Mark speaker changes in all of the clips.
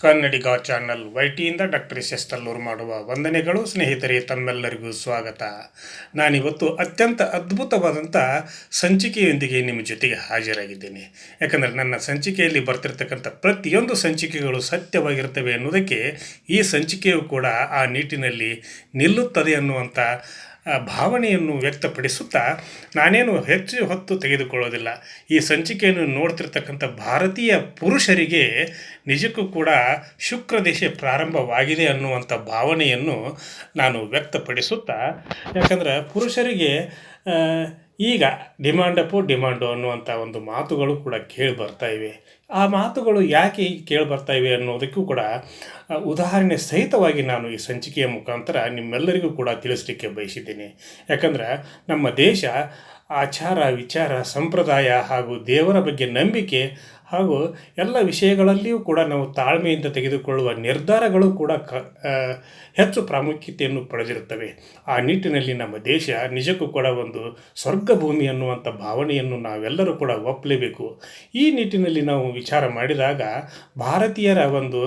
Speaker 1: ಕನ್ನಡಿಗ channel ವೈಟಿಯಿಂದ doctor S Tallur ಮಾಡುವ ವಂದನೆಗಳು. ಸ್ನೇಹಿತರೆ, ತಮ್ಮೆಲ್ಲರಿಗೂ ಸ್ವಾಗತ. ನಾನಿವತ್ತು ಅತ್ಯಂತ ಅದ್ಭುತವಾದಂಥ ಸಂಚಿಕೆಯೊಂದಿಗೆ ನಿಮ್ಮ ಜೊತೆಗೆ ಹಾಜರಾಗಿದ್ದೇನೆ. ಯಾಕಂದರೆ ನನ್ನ ಸಂಚಿಕೆಯಲ್ಲಿ ಬರ್ತಿರ್ತಕ್ಕಂಥ ಪ್ರತಿಯೊಂದು ಸಂಚಿಕೆಗಳು ಸತ್ಯವಾಗಿರ್ತವೆ ಅನ್ನೋದಕ್ಕೆ ಈ ಸಂಚಿಕೆಯು ಕೂಡ ಆ ನಿಟ್ಟಿನಲ್ಲಿ ನಿಲ್ಲುತ್ತದೆ ಅನ್ನುವಂಥ ಭಾವನೆಯನ್ನು ವ್ಯಕ್ತಪಡಿಸುತ್ತಾ ನಾನೇನು ಹೆಚ್ಚು ಹೊತ್ತು ತೆಗೆದುಕೊಳ್ಳೋದಿಲ್ಲ. ಈ ಸಂಚಿಕೆಯನ್ನು ನೋಡ್ತಿರ್ತಕ್ಕಂಥ ಭಾರತೀಯ ಪುರುಷರಿಗೆ ನಿಜಕ್ಕೂ ಕೂಡ ಶುಕ್ರ ದೇಶ ಪ್ರಾರಂಭವಾಗಿದೆ ಅನ್ನುವಂಥ ಭಾವನೆಯನ್ನು ನಾನು ವ್ಯಕ್ತಪಡಿಸುತ್ತಾ, ಯಾಕಂದ್ರೆ ಪುರುಷರಿಗೆ ಈಗ ಡಿಮಾಂಡು ಅನ್ನುವಂಥ ಒಂದು ಮಾತುಗಳು ಕೂಡ ಕೇಳಿ ಬರ್ತಾ ಇವೆ. ಆ ಮಾತುಗಳು ಯಾಕೆ ಈಗ ಕೇಳಿ ಬರ್ತಾ ಇವೆ ಅನ್ನೋದಕ್ಕೂ ಕೂಡ ಉದಾಹರಣೆ ಸಹಿತವಾಗಿ ನಾನು ಈ ಸಂಚಿಕೆಯ ಮುಖಾಂತರ ನಿಮ್ಮೆಲ್ಲರಿಗೂ ಕೂಡ ತಿಳಿಸಲಿಕ್ಕೆ ಬಯಸಿದ್ದೇನೆ. ಯಾಕಂದ್ರೆ ನಮ್ಮ ದೇಶ ಆಚಾರ ವಿಚಾರ ಸಂಪ್ರದಾಯ ಹಾಗೂ ದೇವರ ಬಗ್ಗೆ ನಂಬಿಕೆ ಹಾಗೂ ಎಲ್ಲ ವಿಷಯಗಳಲ್ಲಿಯೂ ಕೂಡ ನಾವು ತಾಳ್ಮೆಯಿಂದ ತೆಗೆದುಕೊಳ್ಳುವ ನಿರ್ಧಾರಗಳು ಕೂಡ ಹೆಚ್ಚು ಪ್ರಾಮುಖ್ಯತೆಯನ್ನು ಪಡೆದಿರುತ್ತವೆ. ಆ ನಿಟ್ಟಿನಲ್ಲಿ ನಮ್ಮ ದೇಶ ನಿಜಕ್ಕೂ ಕೂಡ ಒಂದು ಸ್ವರ್ಗ ಭೂಮಿ ಅನ್ನುವಂಥ ಭಾವನೆಯನ್ನು ನಾವೆಲ್ಲರೂ ಕೂಡ ಒಪ್ಪಲೇಬೇಕು. ಈ ನಿಟ್ಟಿನಲ್ಲಿ ನಾವು ವಿಚಾರ ಮಾಡಿದಾಗ ಭಾರತೀಯರ ಒಂದು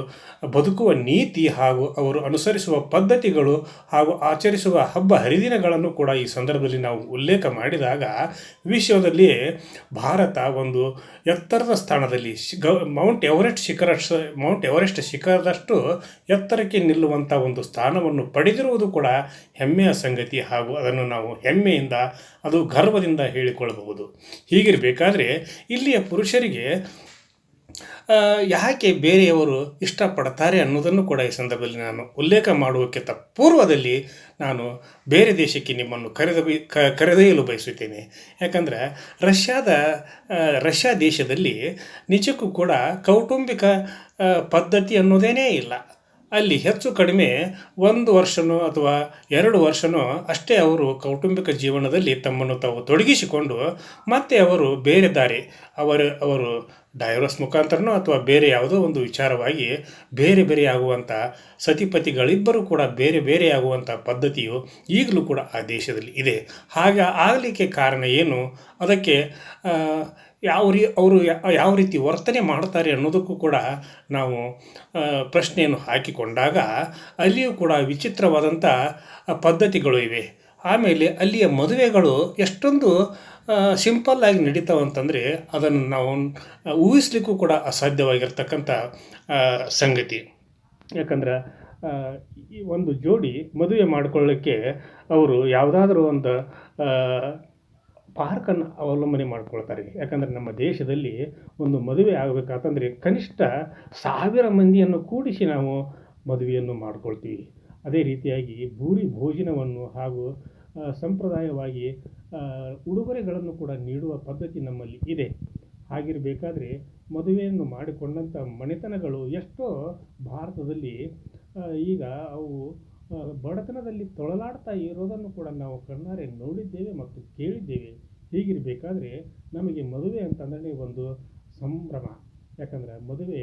Speaker 1: ಬದುಕುವ ನೀತಿ ಹಾಗೂ ಅವರು ಅನುಸರಿಸುವ ಪದ್ಧತಿಗಳು ಹಾಗೂ ಆಚರಿಸುವ ಹಬ್ಬ ಹರಿದಿನಗಳನ್ನು ಕೂಡ ಈ ಸಂದರ್ಭದಲ್ಲಿ ನಾವು ಉಲ್ಲೇಖ ಮಾಡಿದಾಗ ವಿಶ್ವದಲ್ಲಿ ಭಾರತ ಒಂದು ಎತ್ತರದ ಸ್ಥಾನದಲ್ಲಿ ಮೌಂಟ್ ಎವರೆಸ್ಟ್ ಶಿಖರದಷ್ಟು ಎತ್ತರಕ್ಕೆ ನಿಲ್ಲುವಂಥ ಒಂದು ಸ್ಥಾನವನ್ನು ಪಡೆದಿರುವುದು ಕೂಡ ಹೆಮ್ಮೆಯ ಸಂಗತಿ ಹಾಗೂ ಅದನ್ನು ನಾವು ಹೆಮ್ಮೆಯಿಂದ ಅದು ಗರ್ವದಿಂದ ಹೇಳಿಕೊಳ್ಳಬಹುದು. ಹೀಗಿರಬೇಕಾದ್ರೆ ಇಲ್ಲಿಯ ಪುರುಷರಿಗೆ ಯಾಕೆ ಬೇರೆಯವರು ಇಷ್ಟಪಡ್ತಾರೆ ಅನ್ನೋದನ್ನು ಕೂಡ ಈ ಸಂದರ್ಭದಲ್ಲಿ ನಾನು ಉಲ್ಲೇಖ ಮಾಡುವಕ್ಕಿಂತ ಪೂರ್ವದಲ್ಲಿ ನಾನು ಬೇರೆ ದೇಶಕ್ಕೆ ನಿಮ್ಮನ್ನು ಕರೆದೊಯ್ಯಲು ಬಯಸುತ್ತೇನೆ. ಯಾಕಂದರೆ ರಷ್ಯಾ ದೇಶದಲ್ಲಿ ನಿಜಕ್ಕೂ ಕೂಡ ಕೌಟುಂಬಿಕ ಪದ್ಧತಿ ಅನ್ನೋದೇನೇ ಇಲ್ಲ. ಅಲ್ಲಿ ಹೆಚ್ಚು ಕಡಿಮೆ 1 ವರ್ಷನೋ ಅಥವಾ 2 ವರ್ಷನೋ ಅಷ್ಟೇ ಅವರು ಕೌಟುಂಬಿಕ ಜೀವನದಲ್ಲಿ ತಮ್ಮನ್ನು ತಾವು ತೊಡಗಿಸಿಕೊಂಡು ಮತ್ತೆ ಅವರು ಬೇರೆ ದಾರಿ ಅವರು ಡೈವರ್ಸ್ ಮುಖಾಂತರನೋ ಅಥವಾ ಬೇರೆ ಯಾವುದೋ ಒಂದು ವಿಚಾರವಾಗಿ ಬೇರೆ ಆಗುವಂಥ ಸತಿಪತಿಗಳಿಬ್ಬರೂ ಕೂಡ ಬೇರೆ ಆಗುವಂಥ ಪದ್ಧತಿಯು ಈಗಲೂ ಕೂಡ ಆ ದೇಶದಲ್ಲಿ ಇದೆ. ಹಾಗೆ ಆಗಲಿಕ್ಕೆ ಕಾರಣ ಏನು, ಅದಕ್ಕೆ ಅವರು ಯಾವ ರೀತಿ ವರ್ತನೆ ಮಾಡ್ತಾರೆ ಅನ್ನೋದಕ್ಕೂ ಕೂಡ ನಾವು ಪ್ರಶ್ನೆಯನ್ನು ಹಾಕಿಕೊಂಡಾಗ ಅಲ್ಲಿಯೂ ಕೂಡ ವಿಚಿತ್ರವಾದಂಥ ಪದ್ಧತಿಗಳು ಇವೆ. ಆಮೇಲೆ ಅಲ್ಲಿಯ ಮದುವೆಗಳು ಎಷ್ಟೊಂದು ಸಿಂಪಲ್ಲಾಗಿ ನಡೀತಾವಂತಂದರೆ ಅದನ್ನು ನಾವು ಊಹಿಸ್ಲಿಕ್ಕೂ ಕೂಡ ಅಸಾಧ್ಯವಾಗಿರ್ತಕ್ಕಂಥ ಸಂಗತಿ. ಯಾಕಂದ್ರೆ ಈ ಒಂದು ಜೋಡಿ ಮದುವೆ ಮಾಡಿಕೊಳ್ಳಿಕ್ಕೆ ಅವರು ಯಾವುದಾದ್ರೂ ಒಂದು ಪಾರ್ಕನ್ನು ಅವಲಂಬನೆ ಮಾಡ್ಕೊಳ್ತಾರೆ. ಯಾಕಂದರೆ ನಮ್ಮ ದೇಶದಲ್ಲಿ ಒಂದು ಮದುವೆ ಆಗಬೇಕಾತಂದರೆ ಕನಿಷ್ಠ 1000 ಮಂದಿಯನ್ನು ಕೂಡಿಸಿ ನಾವು ಮದುವೆಯನ್ನು ಮಾಡ್ಕೊಳ್ತೀವಿ. ಅದೇ ರೀತಿಯಾಗಿ ಭೂರಿ ಭೋಜನವನ್ನು ಹಾಗೂ ಸಂಪ್ರದಾಯವಾಗಿ ಉಡುಗೊರೆಗಳನ್ನು ಕೂಡ ನೀಡುವ ಪದ್ಧತಿ ನಮ್ಮಲ್ಲಿ ಇದೆ. ಹಾಗಿರಬೇಕಾದ್ರೆ ಮದುವೆಯನ್ನು ಮಾಡಿಕೊಂಡಂಥ ಮನೆತನಗಳು ಎಷ್ಟೋ ಭಾರತದಲ್ಲಿ ಈಗ ಅವು ಬಡತನದಲ್ಲಿ ತೊಳಲಾಡ್ತಾ ಇರೋದನ್ನು ಕೂಡ ನಾವು ಕಣ್ಣಾರೆ ನೋಡಿದ್ದೇವೆ ಮತ್ತು ಕೇಳಿದ್ದೇವೆ. ಹೀಗಿರಬೇಕಾದ್ರೆ ನಮಗೆ ಮದುವೆ ಅಂತಂದರೆ ಒಂದು ಸಂಭ್ರಮ. ಯಾಕಂದರೆ ಮದುವೆ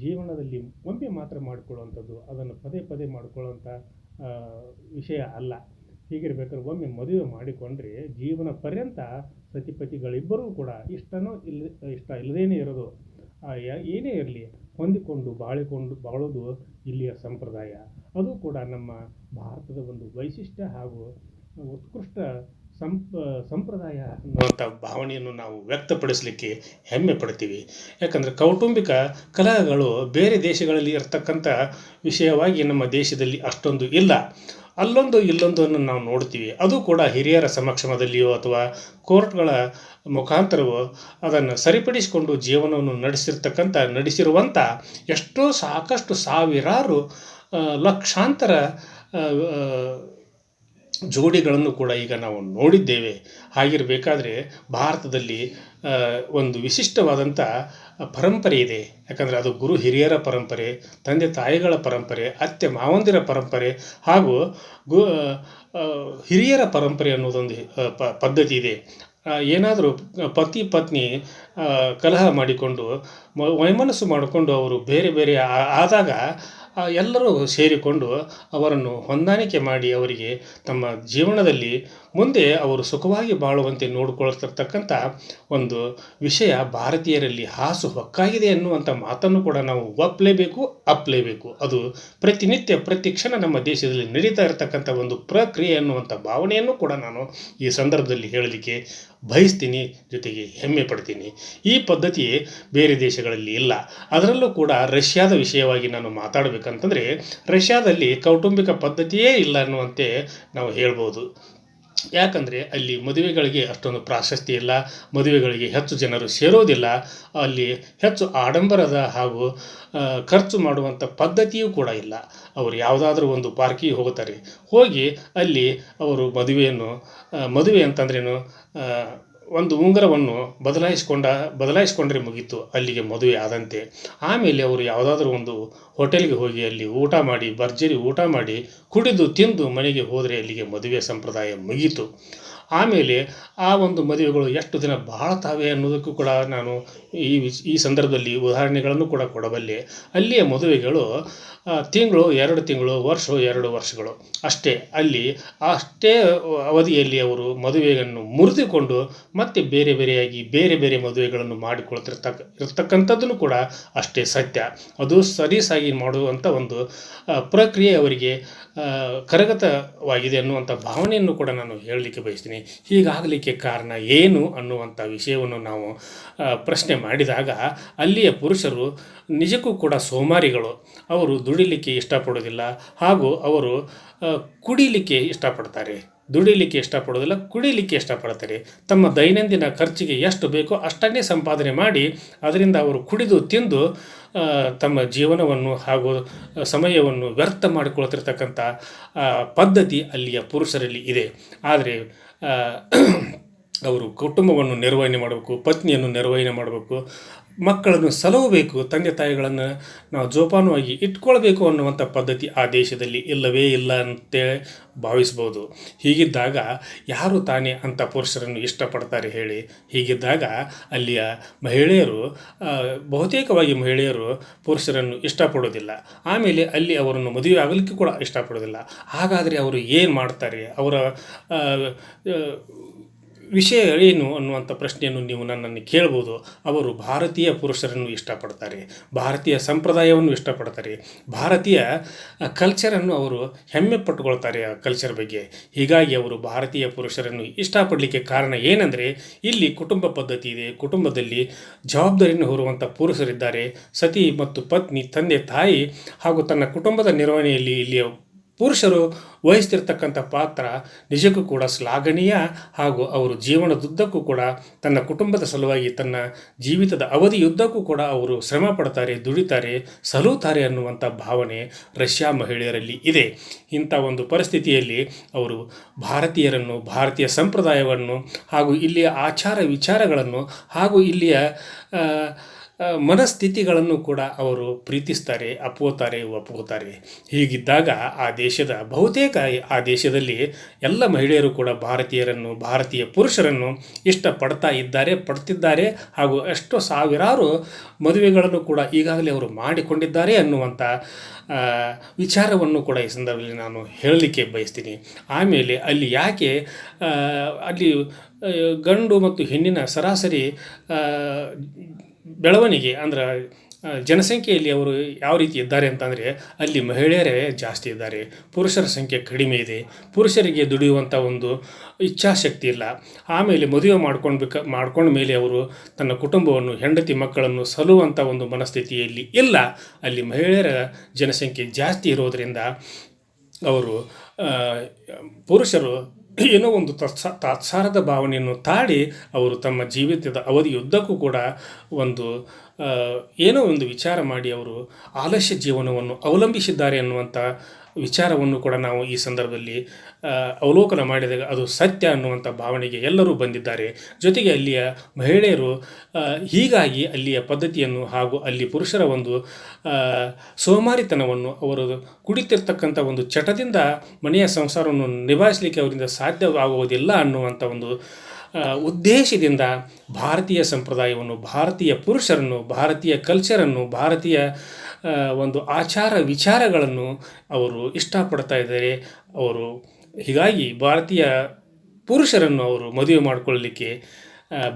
Speaker 1: ಜೀವನದಲ್ಲಿ ಒಮ್ಮೆ ಮಾತ್ರ ಮಾಡಿಕೊಳ್ಳುವಂಥದ್ದು, ಅದನ್ನು ಪದೇ ಮಾಡಿಕೊಳ್ಳುವಂಥ ವಿಷಯ ಅಲ್ಲ. ಹೀಗಿರ್ಬೇಕಾದ್ರೆ ಒಮ್ಮೆ ಮದುವೆ ಮಾಡಿಕೊಂಡ್ರೆ ಜೀವನ ಪರ್ಯಂತ ಸತಿಪತಿಗಳಿಬ್ಬರೂ ಕೂಡ ಇಷ್ಟ ಇಲ್ಲದೇನೆ ಇರೋದು, ಏನೇ ಇರಲಿ ಹೊಂದಿಕೊಂಡು ಬಾಳೋದು ಇಲ್ಲಿಯ ಸಂಪ್ರದಾಯ. ಅದು ಕೂಡ ನಮ್ಮ ಭಾರತದ ಒಂದು ವೈಶಿಷ್ಟ್ಯ ಹಾಗೂ ಉತ್ಕೃಷ್ಟ ಸಂಪ್ರದಾಯ ಅನ್ನುವಂಥ ಭಾವನೆಯನ್ನು ನಾವು ವ್ಯಕ್ತಪಡಿಸಲಿಕ್ಕೆ ಹೆಮ್ಮೆ ಪಡ್ತೀವಿ. ಯಾಕಂದರೆ ಕೌಟುಂಬಿಕ ಕಲಹಗಳು ಬೇರೆ ದೇಶಗಳಲ್ಲಿ ಇರ್ತಕ್ಕಂಥ ವಿಷಯವಾಗಿ ನಮ್ಮ ದೇಶದಲ್ಲಿ ಅಷ್ಟೊಂದು ಇಲ್ಲ. ಅಲ್ಲೊಂದು ಇಲ್ಲೊಂದನ್ನು ನಾವು ನೋಡ್ತೀವಿ. ಅದು ಕೂಡ ಹಿರಿಯರ ಸಮಕ್ಷಮದಲ್ಲಿಯೋ ಅಥವಾ ಕೋರ್ಟ್ಗಳ ಮುಖಾಂತರವೋ ಅದನ್ನು ಸರಿಪಡಿಸಿಕೊಂಡು ಜೀವನವನ್ನು ನಡೆಸಿರುವಂಥ ಸಾಕಷ್ಟು ಸಾವಿರಾರು ಲಕ್ಷಾಂತರ ಜೋಡಿಗಳನ್ನು ಕೂಡ ಈಗ ನಾವು ನೋಡಿದ್ದೇವೆ. ಹಾಗಿರಬೇಕಾದ್ರೆ ಭಾರತದಲ್ಲಿ ಒಂದು ವಿಶಿಷ್ಟವಾದಂಥ ಪರಂಪರೆ ಇದೆ. ಯಾಕಂದರೆ ಅದು ಗುರು ಹಿರಿಯರ ಪರಂಪರೆ, ತಂದೆ ತಾಯಿಗಳ ಪರಂಪರೆ, ಅತ್ತೆ ಮಾವಂದಿರ ಪರಂಪರೆ ಹಾಗೂ ಹಿರಿಯರ ಪರಂಪರೆ ಅನ್ನೋದೊಂದು ಪದ್ಧತಿ ಇದೆ. ಏನಾದರೂ ಪತಿ ಪತ್ನಿ ಕಲಹ ಮಾಡಿಕೊಂಡು ವೈಮನಸ್ಸು ಮಾಡಿಕೊಂಡು ಅವರು ಬೇರೆ ಆದಾಗ ಎಲ್ಲರೂ ಸೇರಿಕೊಂಡು ಅವರನ್ನು ಹೊಂದಾಣಿಕೆ ಮಾಡಿ ಅವರಿಗೆ ತಮ್ಮ ಜೀವನದಲ್ಲಿ ಮುಂದೆ ಅವರು ಸುಖವಾಗಿ ಬಾಳುವಂತೆ ನೋಡಿಕೊಳ್ತಿರ್ತಕ್ಕಂಥ ಒಂದು ವಿಷಯ ಭಾರತೀಯರಲ್ಲಿ ಹಾಸು ಹೊಕ್ಕಾಗಿದೆ ಎನ್ನುವಂಥ ಮಾತನ್ನು ಕೂಡ ನಾವು ಅಪ್ಪಲೇಬೇಕು. ಅದು ಪ್ರತಿನಿತ್ಯ ಪ್ರತಿ ಕ್ಷಣ ನಮ್ಮ ದೇಶದಲ್ಲಿ ನಡೀತಾ ಇರತಕ್ಕಂಥ ಒಂದು ಪ್ರಕ್ರಿಯೆ ಅನ್ನುವಂಥ ಭಾವನೆಯನ್ನು ಕೂಡ ನಾನು ಈ ಸಂದರ್ಭದಲ್ಲಿ ಹೇಳಲಿಕ್ಕೆ ಬಯಸ್ತೀನಿ, ಜೊತೆಗೆ ಹೆಮ್ಮೆ ಪಡ್ತೀನಿ. ಈ ಪದ್ಧತಿ ಬೇರೆ ದೇಶಗಳಲ್ಲಿ ಇಲ್ಲ. ಅದರಲ್ಲೂ ಕೂಡ ರಷ್ಯಾದ ವಿಷಯವಾಗಿ ನಾನು ಮಾತಾಡಬೇಕಂತಂದರೆ, ರಷ್ಯಾದಲ್ಲಿ ಕೌಟುಂಬಿಕ ಪದ್ಧತಿಯೇ ಇಲ್ಲ ಅನ್ನುವಂತೆ ನಾವು ಹೇಳ್ಬೋದು. ಯಾಕಂದರೆ ಅಲ್ಲಿ ಮದುವೆಗಳಿಗೆ ಅಷ್ಟೊಂದು ಪ್ರಾಶಸ್ತ್ಯ ಇಲ್ಲ, ಮದುವೆಗಳಿಗೆ ಹೆಚ್ಚು ಜನರು ಸೇರೋದಿಲ್ಲ, ಅಲ್ಲಿ ಹೆಚ್ಚು ಆಡಂಬರದ ಹಾಗೂ ಖರ್ಚು ಮಾಡುವಂಥ ಪದ್ಧತಿಯೂ ಕೂಡ ಇಲ್ಲ. ಅವರು ಯಾವುದಾದ್ರೂ ಒಂದು ಪಾರ್ಕಿಗೆ ಹೋಗುತ್ತಾರೆ, ಹೋಗಿ ಅಲ್ಲಿ ಅವರು ಮದುವೆ ಅಂತಂದ್ರೇನು, ಒಂದು ಉಂಗುರವನ್ನು ಬದಲಾಯಿಸ್ಕೊಂಡ್ರೆ ಮುಗೀತು, ಅಲ್ಲಿಗೆ ಮದುವೆ ಆದಂತೆ. ಆಮೇಲೆ ಅವರು ಯಾವುದಾದ್ರೂ ಒಂದು ಹೋಟೆಲ್ಗೆ ಹೋಗಿ ಅಲ್ಲಿ ಭರ್ಜರಿ ಊಟ ಮಾಡಿ ಕುಡಿದು ತಿಂದು ಮನೆಗೆ ಹೋದರೆ ಅಲ್ಲಿಗೆ ಮದುವೆ ಸಂಪ್ರದಾಯ ಮುಗೀತು. ಆಮೇಲೆ ಆ ಒಂದು ಮದುವೆಗಳು ಎಷ್ಟು ದಿನ ಬಾಳ್ತಾವೆ ಅನ್ನೋದಕ್ಕೂ ಕೂಡ ನಾನು ಈ ಸಂದರ್ಭದಲ್ಲಿ ಉದಾಹರಣೆಗಳನ್ನು ಕೂಡ ಕೊಡಬಲ್ಲೆ. ಅಲ್ಲಿಯ ಮದುವೆಗಳು ತಿಂಗಳು, 2 ತಿಂಗಳು, ವರ್ಷ, 2 ವರ್ಷಗಳು ಅಷ್ಟೇ. ಅಷ್ಟೇ ಅವಧಿಯಲ್ಲಿ ಅವರು ಮದುವೆಯನ್ನು ಮುರಿದುಕೊಂಡು ಮತ್ತೆ ಬೇರೆ ಬೇರೆ ಮದುವೆಗಳನ್ನು ಇರ್ತಕ್ಕಂಥದ್ದನ್ನು ಕೂಡ ಅಷ್ಟೇ ಸತ್ಯ. ಅದು ಸರಿಸಾಗಿ ಮಾಡುವಂಥ ಒಂದು ಪ್ರಕ್ರಿಯೆ ಅವರಿಗೆ ಕರಗತವಾಗಿದೆ ಅನ್ನುವಂಥ ಭಾವನೆಯನ್ನು ಕೂಡ ನಾನು ಹೇಳಲಿಕ್ಕೆ ಬಯಸ್ತೀನಿ. ಹೀಗಾಗಲಿಕ್ಕೆ ಕಾರಣ ಏನು ಅನ್ನುವಂಥ ವಿಷಯವನ್ನು ನಾವು ಪ್ರಶ್ನೆ ಮಾಡಿದಾಗ, ಅಲ್ಲಿಯ ಪುರುಷರು ನಿಜಕ್ಕೂ ಕೂಡ ಸೋಮಾರಿಗಳು. ಅವರು ದುಡಿಲಿಕ್ಕೆ ಇಷ್ಟಪಡೋದಿಲ್ಲ, ಹಾಗೂ ಅವರು ಕುಡಿಲಿಕ್ಕೆ ಇಷ್ಟಪಡೋದಿಲ್ಲ, ತಮ್ಮ ದೈನಂದಿನ ಖರ್ಚಿಗೆ ಎಷ್ಟು ಬೇಕೋ ಅಷ್ಟನ್ನೇ ಸಂಪಾದನೆ ಮಾಡಿ ಅದರಿಂದ ಅವರು ಕುಡಿದು ತಿಂದು ತಮ್ಮ ಜೀವನವನ್ನು ಹಾಗೂ ಸಮಯವನ್ನು ವ್ಯರ್ಥ ಮಾಡಿಕೊಳ್ತಿರ್ತಕ್ಕಂಥ ಪದ್ಧತಿ ಅಲ್ಲಿಯ ಪುರುಷರಲ್ಲಿ ಇದೆ. ಆದರೆ ಅವರು ಕುಟುಂಬವನ್ನು ನಿರ್ವಹಣೆ ಮಾಡಬೇಕು, ಪತ್ನಿಯನ್ನು ನಿರ್ವಹಣೆ ಮಾಡಬೇಕು, ಮಕ್ಕಳನ್ನು ಸಲಹಬೇಕು, ತಂದೆ ತಾಯಿಗಳನ್ನು ನಾವು ಜೋಪಾನವಾಗಿ ಇಟ್ಕೊಳ್ಬೇಕು ಅನ್ನುವಂಥ ಪದ್ಧತಿ ಆ ದೇಶದಲ್ಲಿ ಇಲ್ಲವೇ ಇಲ್ಲ ಅಂತೇಳಿ ಭಾವಿಸ್ಬೋದು. ಹೀಗಿದ್ದಾಗ ಯಾರು ತಾನೇ ಅಂಥ ಪುರುಷರನ್ನು ಇಷ್ಟಪಡ್ತಾರೆ ಹೇಳಿ? ಹೀಗಿದ್ದಾಗ ಅಲ್ಲಿಯ ಬಹುತೇಕವಾಗಿ ಮಹಿಳೆಯರು ಪುರುಷರನ್ನು ಇಷ್ಟಪಡೋದಿಲ್ಲ. ಆಮೇಲೆ ಅಲ್ಲಿ ಅವರನ್ನು ಮದುವೆ ಆಗಲಿಕ್ಕೆ ಕೂಡ ಇಷ್ಟಪಡೋದಿಲ್ಲ. ಹಾಗಾದರೆ ಅವರು ಏನು ಮಾಡ್ತಾರೆ? ಅವರ ವಿಷಯ ಏನು ಅನ್ನುವಂಥ ಪ್ರಶ್ನೆಯನ್ನು ನೀವು ನನ್ನನ್ನು ಕೇಳ್ಬೋದು. ಅವರು ಭಾರತೀಯ ಪುರುಷರನ್ನು ಇಷ್ಟಪಡ್ತಾರೆ, ಭಾರತೀಯ ಸಂಪ್ರದಾಯವನ್ನು ಇಷ್ಟಪಡ್ತಾರೆ, ಭಾರತೀಯ ಕಲ್ಚರನ್ನು ಅವರು ಹೆಮ್ಮೆ ಪಟ್ಟುಕೊಳ್ತಾರೆ ಆ ಕಲ್ಚರ್ ಬಗ್ಗೆ. ಹೀಗಾಗಿ ಅವರು ಭಾರತೀಯ ಪುರುಷರನ್ನು ಇಷ್ಟಪಡಲಿಕ್ಕೆ ಕಾರಣ ಏನಂದರೆ, ಇಲ್ಲಿ ಕುಟುಂಬ ಪದ್ಧತಿ ಇದೆ, ಕುಟುಂಬದಲ್ಲಿ ಜವಾಬ್ದಾರಿಯನ್ನು ಹೊರುವಂಥ ಪುರುಷರಿದ್ದಾರೆ. ಸತಿ ಮತ್ತು ಪತ್ನಿ, ತಂದೆ ತಾಯಿ ಹಾಗೂ ತನ್ನ ಕುಟುಂಬದ ನಿರ್ವಹಣೆಯಲ್ಲಿ ಇಲ್ಲಿಯ ಪುರುಷರು ವಹಿಸ್ತಿರ್ತಕ್ಕಂಥ ಪಾತ್ರ ನಿಜಕ್ಕೂ ಕೂಡ ಶ್ಲಾಘನೀಯ. ಹಾಗೂ ಅವರು ಜೀವನದುದ್ದಕ್ಕೂ ಕೂಡ ತನ್ನ ಕುಟುಂಬದ ಸಲುವಾಗಿ ತನ್ನ ಜೀವಿತದ ಅವಧಿಯುದ್ದಕ್ಕೂ ಕೂಡ ಅವರು ಶ್ರಮ ಪಡ್ತಾರೆ, ದುಡಿತಾರೆ, ಸಲುತ್ತಾರೆ ಅನ್ನುವಂಥ ಭಾವನೆ ರಷ್ಯಾ ಮಹಿಳೆಯರಲ್ಲಿ ಇದೆ. ಇಂಥ ಒಂದು ಪರಿಸ್ಥಿತಿಯಲ್ಲಿ ಅವರು ಭಾರತೀಯರನ್ನು, ಭಾರತೀಯ ಸಂಪ್ರದಾಯವನ್ನು ಹಾಗೂ ಇಲ್ಲಿಯ ಆಚಾರ ವಿಚಾರಗಳನ್ನು ಹಾಗೂ ಇಲ್ಲಿಯ ಮನಸ್ಥಿತಿಗಳನ್ನು ಕೂಡ ಅವರು ಪ್ರೀತಿಸ್ತಾರೆ, ಒಪ್ಪುತ್ತಾರೆ. ಹೀಗಿದ್ದಾಗ ಆ ದೇಶದಲ್ಲಿ ಎಲ್ಲ ಮಹಿಳೆಯರು ಕೂಡ ಭಾರತೀಯ ಪುರುಷರನ್ನು ಪಡ್ತಿದ್ದಾರೆ ಹಾಗೂ ಎಷ್ಟೋ ಸಾವಿರಾರು ಮದುವೆಗಳನ್ನು ಕೂಡ ಈಗಾಗಲೇ ಅವರು ಮಾಡಿಕೊಂಡಿದ್ದಾರೆ ಅನ್ನುವಂಥ ವಿಚಾರವನ್ನು ಕೂಡ ಈ ಸಂದರ್ಭದಲ್ಲಿ ನಾನು ಹೇಳಲಿಕ್ಕೆ ಬಯಸ್ತೀನಿ. ಆಮೇಲೆ ಅಲ್ಲಿ ಯಾಕೆ ಅಲ್ಲಿ ಗಂಡು ಮತ್ತು ಹೆಣ್ಣಿನ ಸರಾಸರಿ ಬೆಳವಣಿಗೆ ಅಂದ್ರೆ ಜನಸಂಖ್ಯೆಯಲ್ಲಿ ಅವರು ಯಾವ ರೀತಿ ಇದ್ದಾರೆ ಅಂತಂದರೆ, ಅಲ್ಲಿ ಮಹಿಳೆಯರೇ ಜಾಸ್ತಿ ಇದ್ದಾರೆ, ಪುರುಷರ ಸಂಖ್ಯೆ ಕಡಿಮೆ ಇದೆ. ಪುರುಷರಿಗೆ ದುಡಿಯುವಂಥ ಒಂದು ಇಚ್ಛಾಶಕ್ತಿ ಇಲ್ಲ. ಆಮೇಲೆ ಮದುವೆ ಮಾಡ್ಕೊಂಡ ಮೇಲೆ ಅವರು ತನ್ನ ಕುಟುಂಬವನ್ನು, ಹೆಂಡತಿ ಮಕ್ಕಳನ್ನು ಸಲುವಂಥ ಒಂದು ಮನಸ್ಥಿತಿಯಲ್ಲಿ ಇಲ್ಲ. ಅಲ್ಲಿ ಮಹಿಳೆಯರ ಜನಸಂಖ್ಯೆ ಜಾಸ್ತಿ ಇರೋದರಿಂದ ಅವರು ಪುರುಷರು ಏನೋ ಒಂದು ತಾತ್ಸಾರದ ಭಾವನೆಯನ್ನು ತಾಳಿ ಅವರು ತಮ್ಮ ಜೀವಿತದ ಅವಧಿಯುದ್ದಕ್ಕೂ ಕೂಡ ಏನೋ ಒಂದು ವಿಚಾರ ಮಾಡಿ ಅವರು ಆಲಸ್ಯ ಜೀವನವನ್ನು ಅವಲಂಬಿಸಿದ್ದಾರೆ ಅನ್ನುವಂಥ ವಿಚಾರವನ್ನು ಕೂಡ ನಾವು ಈ ಸಂದರ್ಭದಲ್ಲಿ ಅವಲೋಕನ ಮಾಡಿದಾಗ ಅದು ಸತ್ಯ ಅನ್ನುವಂಥ ಭಾವನೆಗೆ ಎಲ್ಲರೂ ಬಂದಿದ್ದಾರೆ. ಜೊತೆಗೆ ಅಲ್ಲಿಯ ಮಹಿಳೆಯರು ಹೀಗಾಗಿ ಅಲ್ಲಿಯ ಪದ್ಧತಿಯನ್ನು ಹಾಗೂ ಅಲ್ಲಿ ಪುರುಷರ ಒಂದು ಸೋಮಾರಿತನವನ್ನು, ಅವರು ಕುಡಿತಿರ್ತಕ್ಕಂಥ ಒಂದು ಚಟದಿಂದ ಮನೆಯ ಸಂಸಾರವನ್ನು ನಿಭಾಯಿಸಲಿಕ್ಕೆ ಅವರಿಂದ ಸಾಧ್ಯವಾಗುವುದಿಲ್ಲ ಅನ್ನುವಂಥ ಒಂದು ಉದ್ದೇಶದಿಂದ ಭಾರತೀಯ ಸಂಪ್ರದಾಯವನ್ನು, ಭಾರತೀಯ ಪುರುಷರನ್ನು, ಭಾರತೀಯ ಕಲ್ಚರನ್ನು, ಭಾರತೀಯ ಒಂದು ಆಚಾರ ವಿಚಾರಗಳನ್ನು ಅವರು ಇಷ್ಟಪಡ್ತಾ ಇದ್ದಾರೆ. ಅವರು ಹೀಗಾಗಿ ಭಾರತೀಯ ಪುರುಷರನ್ನು ಅವರು ಮದುವೆ ಮಾಡಿಕೊಳ್ಳಲಿಕ್ಕೆ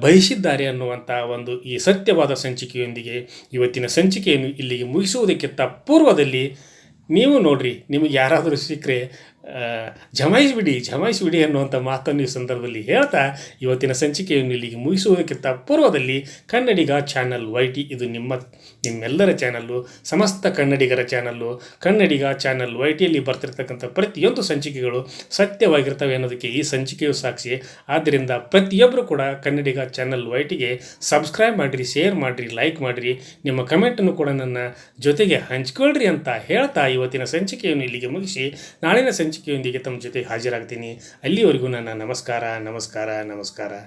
Speaker 1: ಬಯಸಿದ್ದಾರೆ ಅನ್ನುವಂಥ ಒಂದು ಈ ಸತ್ಯವಾದ ಸಂಚಿಕೆಯೊಂದಿಗೆ ಇವತ್ತಿನ ಸಂಚಿಕೆಯನ್ನು ಇಲ್ಲಿಗೆ ಮುಗಿಸುವುದಕ್ಕಿಂತ ಪೂರ್ವದಲ್ಲಿ ನೀವು ನೋಡ್ರಿ, ನಿಮಗೆ ಯಾರಾದರೂ ಸಿಕ್ಕರೆ ಜಮಾಯಿಸಿಬಿಡಿ ಅನ್ನುವಂಥ ಮಾತನ್ನು ಈ ಸಂದರ್ಭದಲ್ಲಿ ಹೇಳ್ತಾ ಇವತ್ತಿನ ಸಂಚಿಕೆಯನ್ನು ಇಲ್ಲಿಗೆ ಮುಗಿಸುವುದಕ್ಕಿಂತ ಪೂರ್ವದಲ್ಲಿ ಕನ್ನಡಿಗ ಚಾನಲ್ YT ಇದು ನಿಮ್ಮೆಲ್ಲರ ಚಾನಲ್ಲು, ಸಮಸ್ತ ಕನ್ನಡಿಗರ ಚಾನಲ್ಲು. ಕನ್ನಡಿಗ ಚಾನಲ್ YTಯಲ್ಲಿ ಬರ್ತಿರ್ತಕ್ಕಂಥ ಪ್ರತಿಯೊಂದು ಸಂಚಿಕೆಗಳು ಸತ್ಯವಾಗಿರ್ತವೆ ಅನ್ನೋದಕ್ಕೆ ಈ ಸಂಚಿಕೆಯು ಸಾಕ್ಷಿ. ಆದ್ದರಿಂದ ಪ್ರತಿಯೊಬ್ಬರು ಕೂಡ ಕನ್ನಡಿಗ ಚಾನಲ್ YTಗೆ ಸಬ್ಸ್ಕ್ರೈಬ್ ಮಾಡಿರಿ, ಶೇರ್ ಮಾಡಿರಿ, ಲೈಕ್ ಮಾಡಿರಿ, ನಿಮ್ಮ ಕಮೆಂಟನ್ನು ಕೂಡ ನನ್ನ ಜೊತೆಗೆ ಹಂಚ್ಕೊಳ್ರಿ ಅಂತ ಹೇಳ್ತಾ ಇವತ್ತಿನ ಸಂಚಿಕೆಯನ್ನು ಇಲ್ಲಿಗೆ ಮುಗಿಸಿ ನಾಳಿನ ಸಂಚಿಕೆಯೊಂದಿಗೆ ತಮ್ಮ ಜೊತೆ ಹಾಜರಾಗ್ತೀನಿ. ಅಲ್ಲಿವರೆಗೂ ನನ್ನ ನಮಸ್ಕಾರ.